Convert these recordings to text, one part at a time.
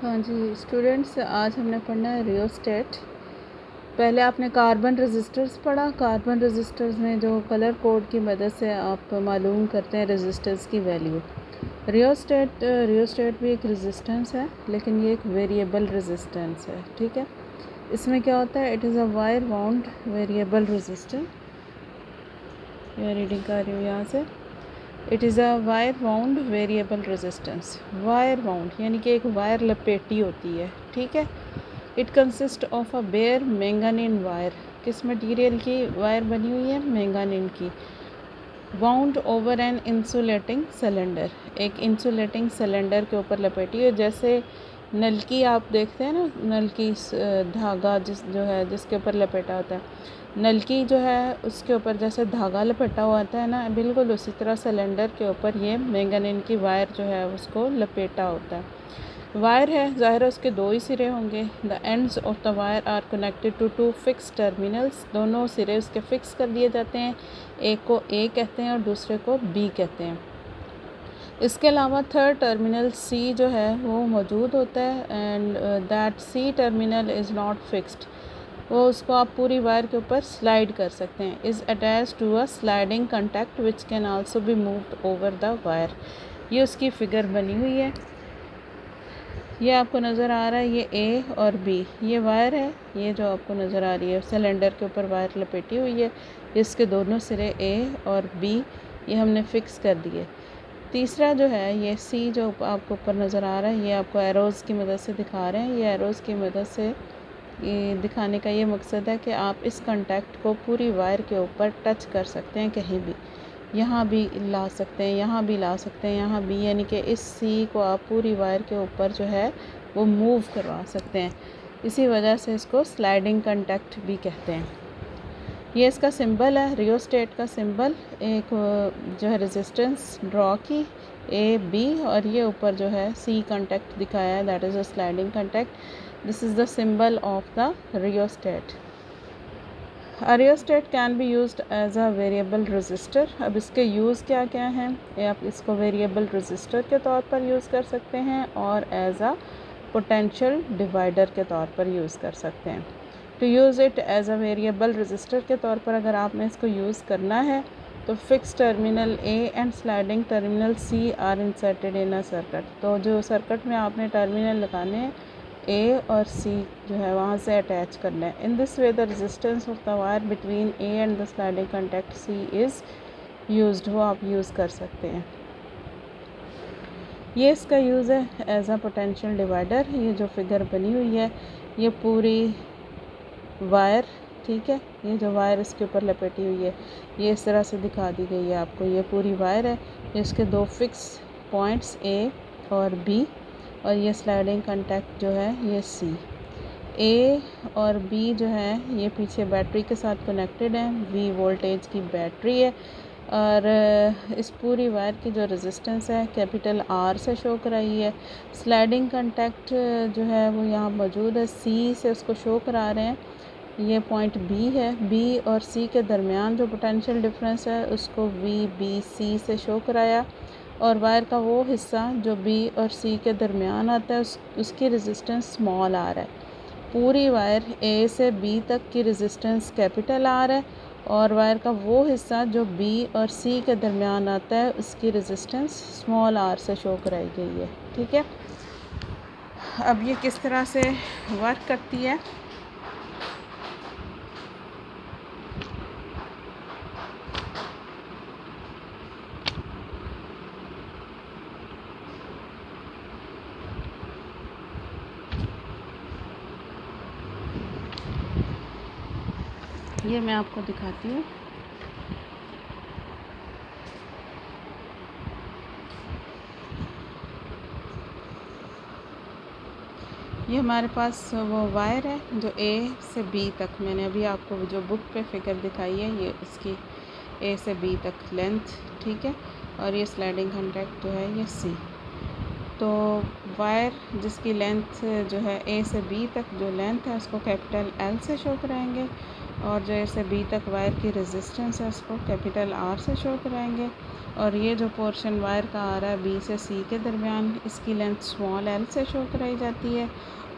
हाँ जी स्टूडेंट्स, आज हमने पढ़ना है रियोस्टेट। पहले आपने कार्बन रेजिस्टर्स पढ़ा। कार्बन रेजिस्टर्स में जो कलर कोड की मदद से आप मालूम करते हैं रेजिस्टर्स की वैल्यू। रियोस्टेट भी एक रेजिस्टेंस है, लेकिन ये एक वेरिएबल रेजिस्टेंस है। ठीक है, इसमें क्या होता है, it is a wire bound variable resistance. मैं रीडिंग कर रही हूँ यहाँ से। It is a wire bound variable resistance. Wire bound यानी कि एक वायर लपेटी होती है। ठीक है, it consist of a bare manganin wire. किस मटेरियल की वायर बनी हुई है? मैंगानीन की। Bound over an insulating cylinder, एक इंसुलेटिंग सिलेंडर के ऊपर लपेटी है। जैसे नल की आप देखते हैं ना, नल की धागा जो है जिसके ऊपर लपेटा होता है, नल की जो है उसके ऊपर जैसे धागा लपेटा हुआ होता है ना, बिल्कुल उसी तरह सिलेंडर के ऊपर ये मैंगानीन की वायर जो है उसको लपेटा होता है। वायर है, ज़ाहिर है उसके दो ही सिरे होंगे। The ends of the wire are connected to two fix terminals. दोनों सिरे उसके फिक्स कर दिए जाते हैं। एक को ए कहते हैं और दूसरे को बी कहते हैं। इसके अलावा थर्ड टर्मिनल सी जो है वो मौजूद होता है, and that C terminal is not fixed. वो उसको आप पूरी वायर के ऊपर स्लाइड कर सकते हैं। Is attach to a sliding contact which can also be moved over the wire. ये उसकी फिगर बनी हुई है। ये आपको नज़र आ रहा है, ये ए और बी ये वायर है। ये जो आपको नज़र आ रही है सिलेंडर के ऊपर वायर लपेटी हुई है, इसके दोनों सिरे ए और बी ये हमने फ़िक्स कर दिए। तीसरा जो है ये सी जो आपको ऊपर नज़र आ रहा है, ये आपको एरोज़ की मदद से दिखा रहे हैं। ये एरोज़ की मदद से ये दिखाने का ये मकसद है कि आप इस कांटेक्ट को पूरी वायर के ऊपर टच कर सकते हैं, कहीं भी, यहाँ भी ला सकते हैं, यहाँ भी ला सकते हैं, यहाँ भी, यानी कि इस सी को आप पूरी वायर के ऊपर जो है वो मूव करवा सकते हैं। इसी वजह से इसको स्लाइडिंग कांटेक्ट भी कहते हैं। ये इसका सिंबल है, रियोस्टेट का सिंबल। एक जो है रेजिस्टेंस ड्रॉ की ए बी, और ये ऊपर जो है सी कांटेक्ट दिखाया है, that is a sliding contact. This is the symbol of the rheostat. Rheostat can be used as a variable register. अब इसके यूज़ क्या क्या हैं? आप इसको वेरिएबल रजिस्टर के तौर पर यूज़ कर सकते हैं और एज अ पोटेंशियल डिवाइडर के तौर पर यूज़ कर सकते हैं। To use it as a variable register के तौर पर अगर आपने इसको यूज़ करना है तो fix terminal A and sliding terminal C are inserted in a circuit. तो जो सर्किट में आपने टर्मिनल लगाने हैं ए और सी जो है वहाँ से अटैच करना है। In this way the resistance of the wire between A and the sliding contact C is used, वो आप यूज़ कर सकते हैं। ये इसका यूज़ है एज अ पोटेंशियल डिवाइडर। ये जो फिगर बनी हुई है ये पूरी वायर, ठीक है, ये जो वायर इसके ऊपर लपेटी हुई है ये इस तरह से दिखा दी गई है आपको। ये पूरी वायर है, इसके दो फिक्स पॉइंट्स ए और बी, और ये स्लाइडिंग कॉन्टैक्ट जो है ये सी। ए और बी जो है ये पीछे बैटरी के साथ कनेक्टेड हैं, वी वोल्टेज की बैटरी है। और इस पूरी वायर की जो रेजिस्टेंस है कैपिटल आर से शो कराई है। स्लाइडिंग कॉन्टैक्ट जो है वो यहाँ मौजूद है, सी से उसको शो करा रहे हैं। ये पॉइंट बी है, बी और सी के दरमियान जो पोटेंशियल डिफरेंस है उसको वी बी सी से शो कराया, और वायर का वो हिस्सा जो बी और सी के दरमियान आता है उसकी रेजिस्टेंस स्मॉल आर है। पूरी वायर ए से बी तक की रेजिस्टेंस कैपिटल आर है, और वायर का वो हिस्सा जो बी और सी के दरमियान आता है उसकी रेजिस्टेंस स्मॉल आर से शो कराई गई है। ठीक है, अब ये किस तरह से वर्क करती है? ये मैं आपको दिखाती हूँ। ये हमारे पास वो वायर है जो ए से बी तक, मैंने अभी आपको जो बुक पे फिगर दिखाई है ये इसकी ए से बी तक लेंथ, ठीक है, और ये स्लाइडिंग कॉन्टैक्ट जो है ये सी। तो वायर जिसकी लेंथ जो है ए से बी तक जो लेंथ है उसको कैपिटल एल से शो कराएंगे, और जैसे बी तक वायर की रेजिस्टेंस है उसको कैपिटल आर से शो कराएंगे। और ये जो पोर्शन वायर का आ रहा है बी से सी के दरमियान, इसकी लेंथ स्मॉल एल से शो कराई जाती है।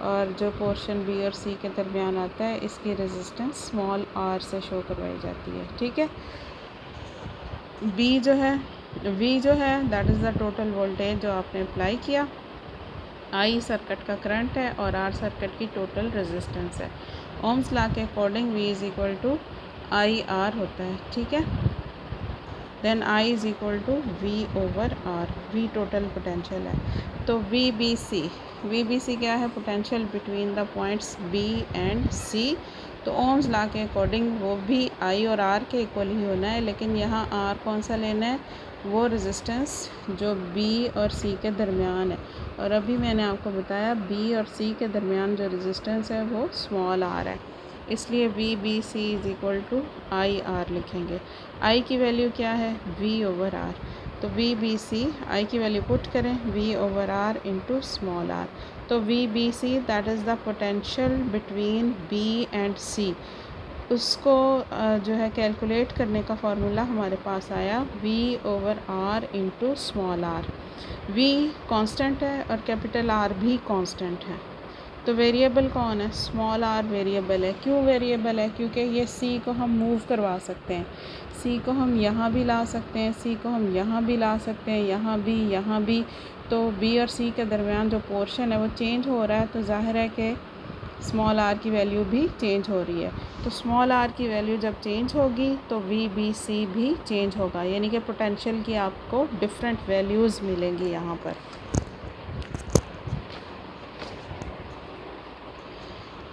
और जो पोर्शन बी और सी के दरमियान आता है इसकी रेजिस्टेंस स्मॉल आर से शो करवाई जाती है। ठीक है। बी जो है, वी जो है that is the total voltage जो आपने अप्लाई किया। आई सर्किट का करंट है और आर सर्किट की टोटल रेजिस्टेंस है। ओम्स लॉ के according V is equal to I R होता है। ठीक है। Then I is equal to V over R, V total potential है। तो वी बी सी क्या है? Potential between the points B and C. तो ओम्स लॉ के अकॉर्डिंग वो भी आई और आर के इक्वल ही होना है, लेकिन यहाँ आर कौन सा लेना है? वो रेजिस्टेंस जो बी और सी के दरमियान है। और अभी मैंने आपको बताया बी और सी के दरमियान जो रेजिस्टेंस है वो स्मॉल आर है, इसलिए V B C is equal to I R लिखेंगे। आई की वैल्यू क्या है? V over R. तो वी बी सी, आई की वैल्यू पुट करें V over R into small R. तो V B C that is the potential between B and C, उसको जो है कैलकुलेट करने का फार्मूला हमारे पास आया V over R into small r. V constant है और कैपिटल आर भी कांस्टेंट है। तो वेरिएबल कौन है? स्मॉल आर वेरिएबल है। क्यों वेरिएबल है? क्योंकि ये सी को हम मूव करवा सकते हैं। सी को हम यहाँ भी ला सकते हैं, सी को हम यहाँ भी ला सकते हैं, यहाँ भी। तो बी और सी के दरमियान जो पोर्शन है वो चेंज हो रहा है, तो जाहिर है कि स्मॉल आर की वैल्यू भी चेंज हो रही है। तो स्मॉल आर की वैल्यू जब चेंज होगी तो वी बी सी भी चेंज होगा, यानी कि पोटेंशियल की आपको डिफरेंट वैल्यूज़ मिलेंगी यहाँ पर।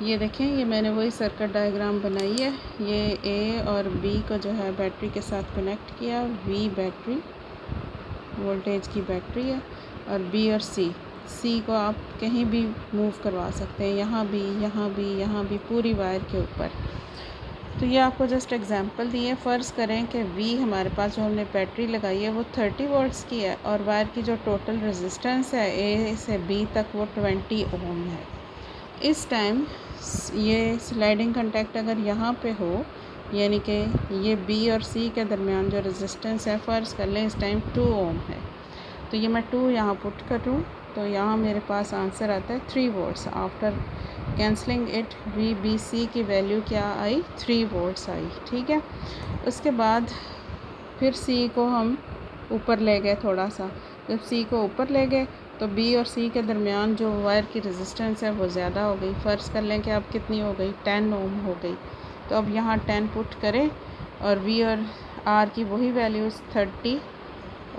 ये देखें, ये मैंने वही सर्किट डायग्राम बनाई है। ये ए और बी को जो है बैटरी के साथ कनेक्ट किया। वी बैटरी वोल्टेज की बैटरी है, और बी और सी को आप कहीं भी मूव करवा सकते हैं, यहाँ भी, पूरी वायर के ऊपर। तो ये आपको जस्ट एग्जांपल दिए। फ़र्ज़ करें कि वी हमारे पास जो हमने बैटरी लगाई है वो 30 वोल्ट्स की है, और वायर की जो टोटल रेजिस्टेंस है ए से बी तक वो 20 ओम है। इस टाइम ये स्लाइडिंग कंटैक्ट अगर यहाँ पे हो, यानी कि ये बी और सी के दरमियान जो रेजिस्टेंस है फ़र्ज़ कर लें इस टाइम 2 ओम है, तो ये मैं 2 यहाँ पुट करूँ तो यहाँ मेरे पास आंसर आता है 3 volts. After cancelling it V B C की वैल्यू क्या आई? 3 वोल्ट्स आई। ठीक है। उसके बाद फिर सी को हम ऊपर ले गए थोड़ा सा। जब सी को ऊपर ले गए तो बी और सी के दरमियान जो वायर की रेजिस्टेंस है वो ज़्यादा हो गई। फ़र्ज़ कर लें कि अब कितनी हो गई? 10 ओम हो गई। तो अब यहाँ 10 पुट करें और वी और आर की वही वैल्यूज़ 30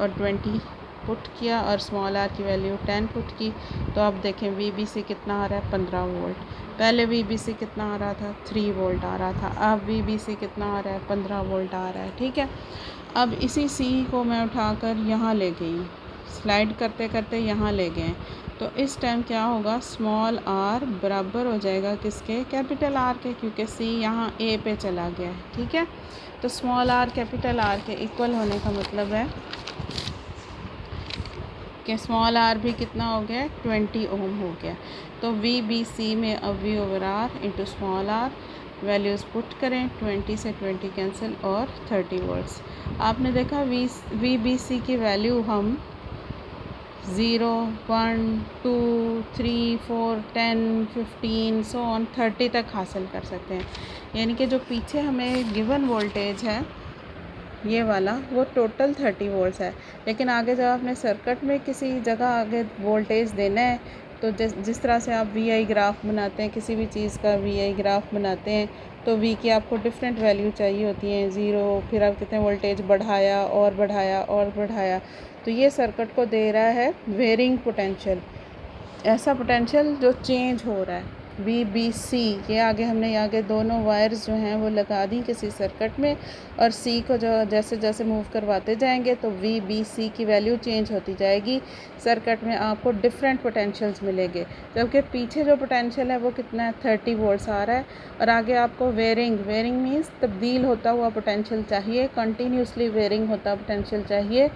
और 20 पुट किया, और स्मॉल आर की वैल्यू 10 पुट की। तो अब देखें वी बी सी कितना आ रहा है? 15 वोल्ट। पहले वी बी सी कितना आ रहा था? 3 वोल्ट आ रहा था। अब वी बी सी कितना आ रहा है? 15 वोल्ट आ रहा है। ठीक है। अब इसी सी को मैं उठाकर यहाँ ले गई, स्लाइड करते करते यहाँ ले गए, तो इस टाइम क्या होगा? स्मॉल आर बराबर हो जाएगा किसके? कैपिटल आर के, क्योंकि सी यहाँ ए पे चला गया है। ठीक है। तो स्मॉल आर कैपिटल आर के इक्वल होने का मतलब है कि स्मॉल आर भी कितना हो गया? 20 ओम हो गया। तो वी बी सी में अब V over R into small r values put करें, 20 से 20 कैंसिल और 30 वोल्ट्स। आपने देखा वी बी सी की वैल्यू हम 0, 1, 2, 3, 4, 10, 15 सो ऑन 30 तक हासिल कर सकते हैं। यानी कि जो पीछे हमें गिवन वोल्टेज है ये वाला वो टोटल 30 वोल्ट्स है, लेकिन आगे जब आपने सर्किट में किसी जगह आगे वोल्टेज देना है तो जिस तरह से आप वी आई ग्राफ बनाते हैं, किसी भी चीज़ का वी आई ग्राफ बनाते हैं, तो वी की आपको डिफरेंट वैल्यू चाहिए होती हैं। 0, फिर आप कितने वोल्टेज बढ़ाया और बढ़ाया और बढ़ाया। तो ये सर्किट को दे रहा है वेरिंग पोटेंशियल, ऐसा पोटेंशियल जो चेंज हो रहा है। वी बी सी ये आगे हमने आगे दोनों वायर्स जो हैं वो लगा दी किसी सर्किट में, और सी को जो जैसे जैसे मूव करवाते जाएंगे तो वी बी सी की वैल्यू चेंज होती जाएगी। सर्किट में आपको डिफरेंट पोटेंशियल्स मिलेंगे, जबकि पीछे जो पोटेंशियल है वो कितना है? 30 वोल्ट्स आ रहा है, और आगे आपको वेरिंग मीन्स तब्दील होता हुआ पोटेंशियल चाहिए, कंटिन्यूसली वेरिंग होता पोटेंशियल चाहिए।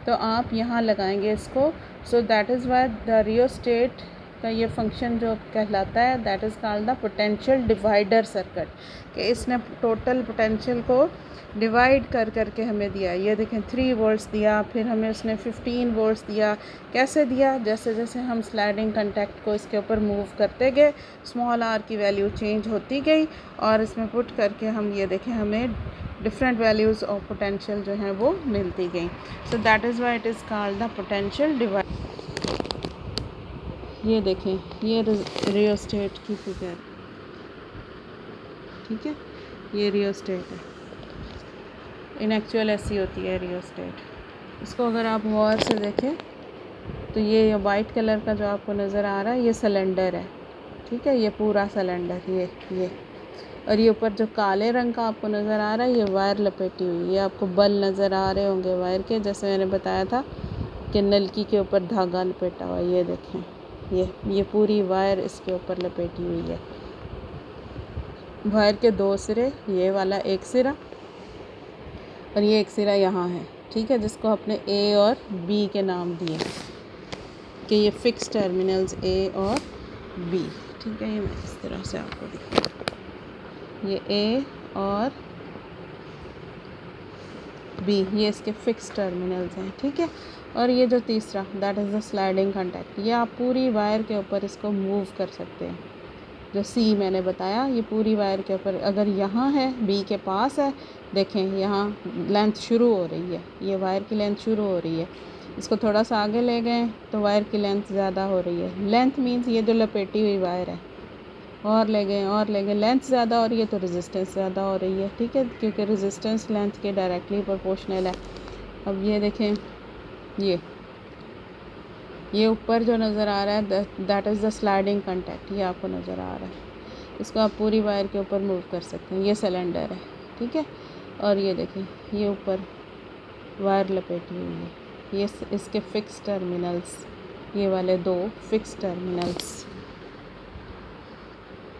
तो आप यहाँ लगाएंगे इसको। So that is why the rheostat का ये फंक्शन जो कहलाता है that is called the potential divider circuit, कि इसने टोटल पोटेंशियल को डिवाइड कर करके हमें दिया। ये देखें 3 वोल्ट्स दिया, फिर हमें उसने 15 वोल्ट्स दिया। कैसे दिया? जैसे जैसे हम स्लाइडिंग कंटैक्ट को इसके ऊपर मूव करते गए, स्मॉल आर की वैल्यू चेंज होती गई और इसमें पुट करके हम ये देखें हमें डिफरेंट वैल्यूज़ ऑफ पोटेंशियल जो हैं वो मिलती गई। So that is why it is called the potential divide. ये देखें ये रियोस्टेट की फिगर, ठीक है, ये रियोस्टेट है। इन एक्चुअल ऐसी होती है रियोस्टेट। इसको अगर आप गौर से देखें तो ये वाइट कलर का जो आपको नज़र आ रहा है ये सिलेंडर है, ठीक है, ये पूरा सिलेंडर ये और ये ऊपर जो काले रंग का आपको नज़र आ रहा है ये वायर लपेटी हुई। ये आपको बल नज़र आ रहे होंगे वायर के, जैसे मैंने बताया था कि नलकी के ऊपर धागा लपेटा हुआ। ये देखें ये पूरी वायर इसके ऊपर लपेटी हुई है। वायर के 2 सिरे, ये वाला एक सिरा और ये एक सिरा यहाँ है, ठीक है, जिसको आपने ए और बी के नाम दिए कि ये फिक्स टर्मिनल्स ए और बी, ठीक है। ये मैं इस तरह से आपको दिखा, ये ए और बी ये इसके फिक्स टर्मिनल्स हैं, ठीक है। और ये जो तीसरा that is the sliding contact, ये आप पूरी वायर के ऊपर इसको मूव कर सकते हैं। जो सी मैंने बताया ये पूरी वायर के ऊपर, अगर यहाँ है बी के पास है, देखें यहाँ लेंथ शुरू हो रही है, ये वायर की लेंथ शुरू हो रही है। इसको थोड़ा सा आगे ले गए तो वायर की लेंथ ज़्यादा हो रही है। लेंथ मीन्स ये जो लपेटी हुई वायर है, और ले गए लेंथ ज़्यादा हो रही है तो रेजिस्टेंस ज़्यादा हो रही है, ठीक है, क्योंकि रेजिस्टेंस लेंथ के डायरेक्टली प्रोपोर्शनल है। अब ये देखें ये ऊपर जो नज़र आ रहा है that is the sliding contact, ये आपको नज़र आ रहा है। इसको आप पूरी वायर के ऊपर मूव कर सकते हैं। ये सिलेंडर है, ठीक है, और ये देखें ये ऊपर वायर लपेटी हुई है। ये इसके फिक्स टर्मिनल्स, ये वाले 2 फिक्स टर्मिनल्स,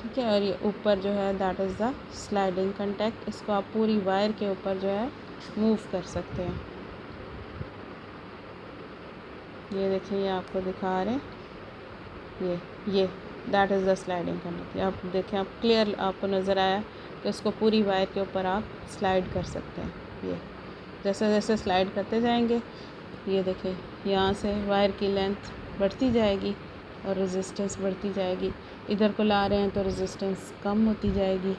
ठीक है, और ये ऊपर जो है that is the sliding contact. इसको आप पूरी वायर के ऊपर जो है मूव कर सकते हैं। ये देखिए ये आपको दिखा रहे हैं, ये that is the sliding contact. आप देखें, आप क्लियर आपको नज़र आया कि इसको पूरी वायर के ऊपर आप स्लाइड कर सकते हैं। ये जैसे जैसे स्लाइड करते जाएंगे, ये देखें यहाँ से वायर की लेंथ बढ़ती जाएगी और रेजिस्टेंस बढ़ती जाएगी। इधर को ला रहे हैं तो रेजिस्टेंस कम होती जाएगी,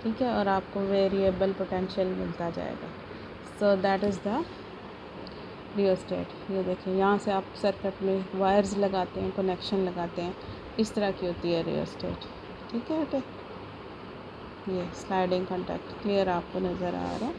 ठीक है, और आपको वेरिएबल पोटेंशियल मिलता जाएगा। So that is the rheostat. ये देखें यहाँ से आप सर्किट में वायर्स लगाते हैं, कनेक्शन लगाते हैं, इस तरह की होती है रियोस्टेट, ठीक है बेटे। ये स्लाइडिंग कांटेक्ट क्लियर आपको नज़र आ रहा है।